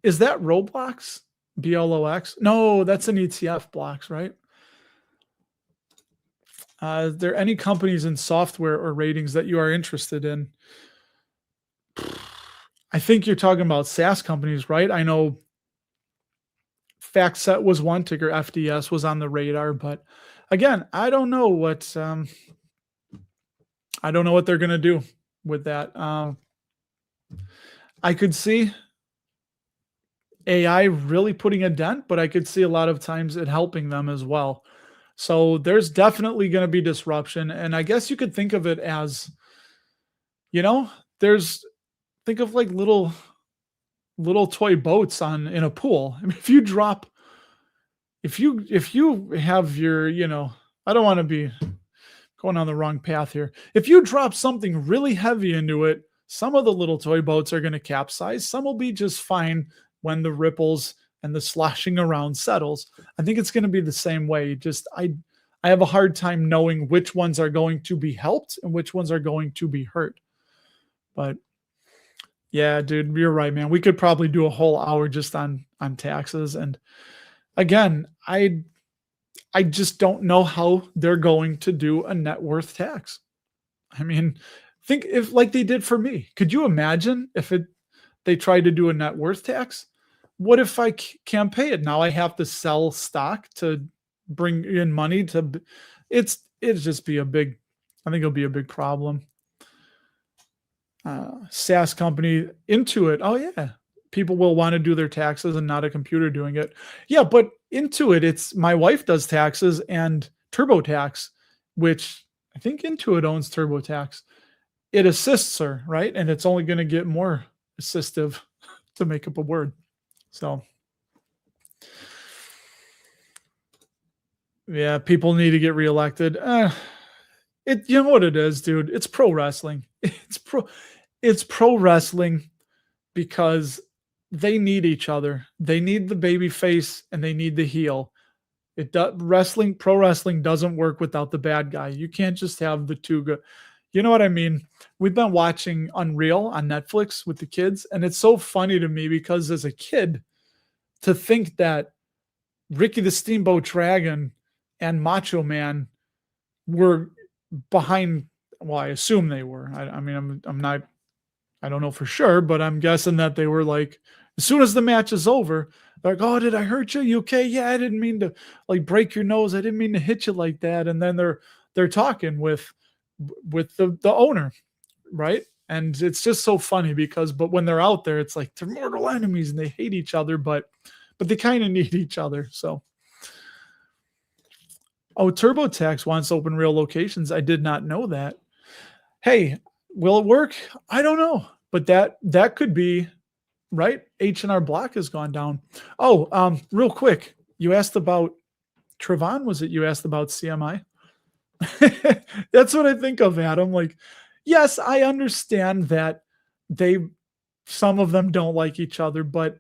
is that Roblox? BLOX? No, that's an ETF blocks, right? Is there any companies in software or ratings that you are interested in? I think you're talking about SaaS companies, right? I know FactSet was one, ticker FDS was on the radar, but again, I don't know what they're going to do with that. I could see AI really putting a dent, but I could see a lot of times it helping them as well. So there's definitely going to be disruption. And I guess you could think of it as, you know, there's think of like little toy boats on in a pool. I mean, if you have your, I don't want to be going on the wrong path here. If you drop something really heavy into it, some of the little toy boats are going to capsize. Some will be just fine when the ripples and the sloshing around settles. I think it's going to be the same way. Just I have a hard time knowing which ones are going to be helped and which ones are going to be hurt. But yeah, dude, you're right, man. We could probably do a whole hour just on taxes. And again, I just don't know how they're going to do a net worth tax. I mean, think if like they did for me. Could you imagine if they tried to do a net worth tax? What if I can't pay it? Now I have to sell stock to bring in money to it'd just be I think it'll be a big problem. SaaS company Intuit. Oh yeah. People will want to do their taxes and not a computer doing it. Yeah, but Intuit, it's my wife does taxes and TurboTax, which I think Intuit owns TurboTax. It assists her, right? And it's only going to get more assistive to make up a word. So yeah, people need to get reelected. You know what it is, dude? It's pro wrestling. It's pro wrestling because they need each other. They need the baby face and they need the heel. Pro wrestling doesn't work without the bad guy. You can't just have the two good. You know what I mean? We've been watching Unreal on Netflix with the kids, and it's so funny to me because as a kid, to think that Ricky the Steamboat Dragon and Macho Man were behind. Well, I assume they were. I mean, I'm not. I don't know for sure, but I'm guessing that they were like, as soon as the match is over, they're like, "Oh, did I hurt you? You okay? Yeah, I didn't mean to like break your nose. I didn't mean to hit you like that." And then they're talking with the owner, right? And it's just so funny but when they're out there, it's like they're mortal enemies and they hate each other, but they kind of need each other. So, TurboTax wants to open real locations. I did not know that. Hey, will it work? I don't know, but that could be right. H&R Block has gone down. Real quick, you asked about Trevon. Was it you asked about CMI? That's what I think of, Adam. Like, yes, I understand that some of them don't like each other, but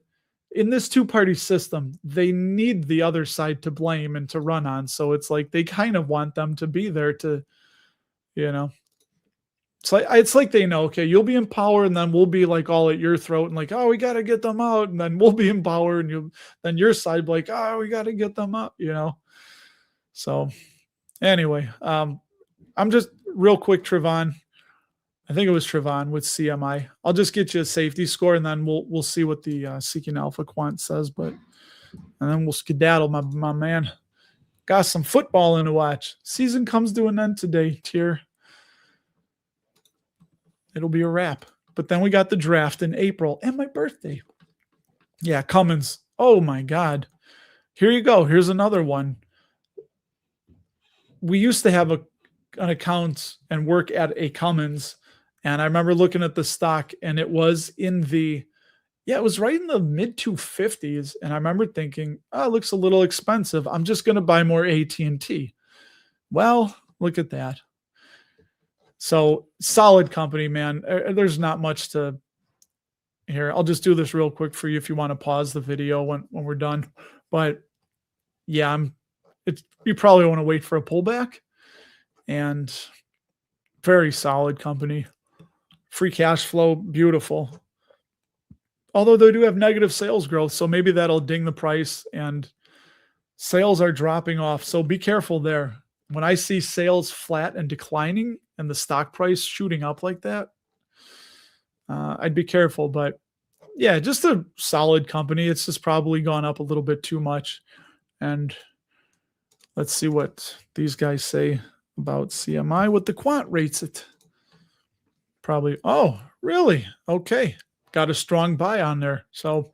in this two-party system, they need the other side to blame and to run on. So it's like they kind of want them to be there to, it's like they know, okay, you'll be in power and then we'll be like all at your throat and like, oh, we got to get them out. And then we'll be in power and then your side be like, oh, we got to get them up, So anyway, I'm just real quick, Trevon. I think it was Trevon with CMI. I'll just get you a safety score and then we'll see what the Seeking Alpha Quant says, and then we'll skedaddle, my man. Got some football in to watch. Season comes to an end today, Tier. It'll be a wrap. But then we got the draft in April and my birthday. Yeah, Cummins. Oh my God. Here you go. Here's another one. We used to have an account and work at a Cummins, and I remember looking at the stock, and it was in the Yeah, it was right in the mid 250s, and I remember thinking, "Oh, it looks a little expensive. I'm just gonna buy more AT&T." Well, look at that. So, solid company, man. There's not much to here. I'll just do this real quick for you if you wanna pause the video when we're done. But, yeah, it's you probably wanna wait for a pullback, and very solid company. Free cash flow, beautiful. Although they do have negative sales growth, so maybe that'll ding the price, and sales are dropping off, so be careful there. When I see sales flat and declining and the stock price shooting up like that, I'd be careful. But yeah, just a solid company. It's just probably gone up a little bit too much. And let's see what these guys say about CMI, what the quant rates it. Probably, oh, really? Okay. Got a strong buy on there. So,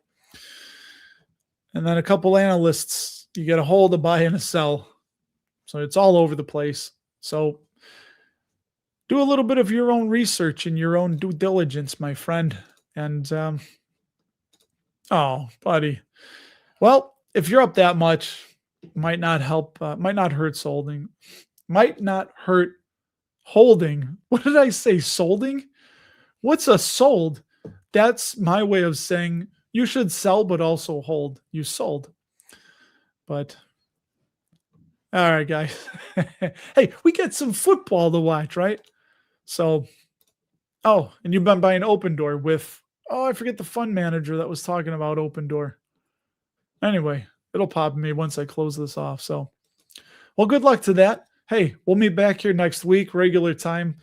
and then a couple analysts, you get a hold, a buy, and a sell. So it's all over the place. So do a little bit of your own research and your own due diligence, my friend. And oh, buddy. Well, if you're up that much, might not help, might not hurt holding. Might not hurt holding. What did I say? Solding? What's a sold? That's my way of saying you should sell, but also hold. You sold. But all right, guys. Hey, we get some football to watch, right? So, oh, and you've been buying Open Door with, oh, I forget the fund manager that was talking about Open Door. Anyway, it'll pop me once I close this off. So, well, good luck to that. Hey, we'll meet back here next week, regular time.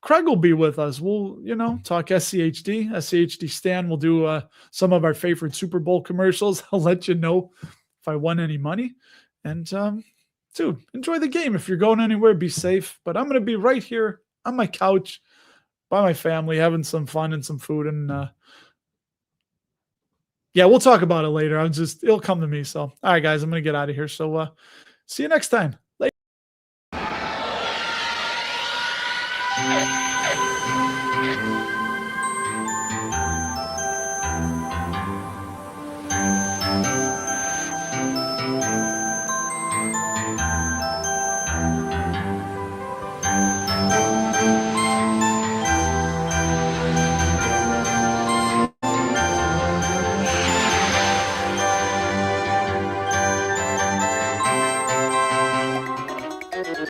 Craig will be with us. We'll, talk SCHD Stan. We'll do some of our favorite Super Bowl commercials. I'll let you know if I won any money. And, dude, enjoy the game. If you're going anywhere, be safe. But I'm going to be right here on my couch by my family, having some fun and some food. And yeah, we'll talk about it later. It'll come to me. So, all right, guys, I'm going to get out of here. So, see you next time. Later.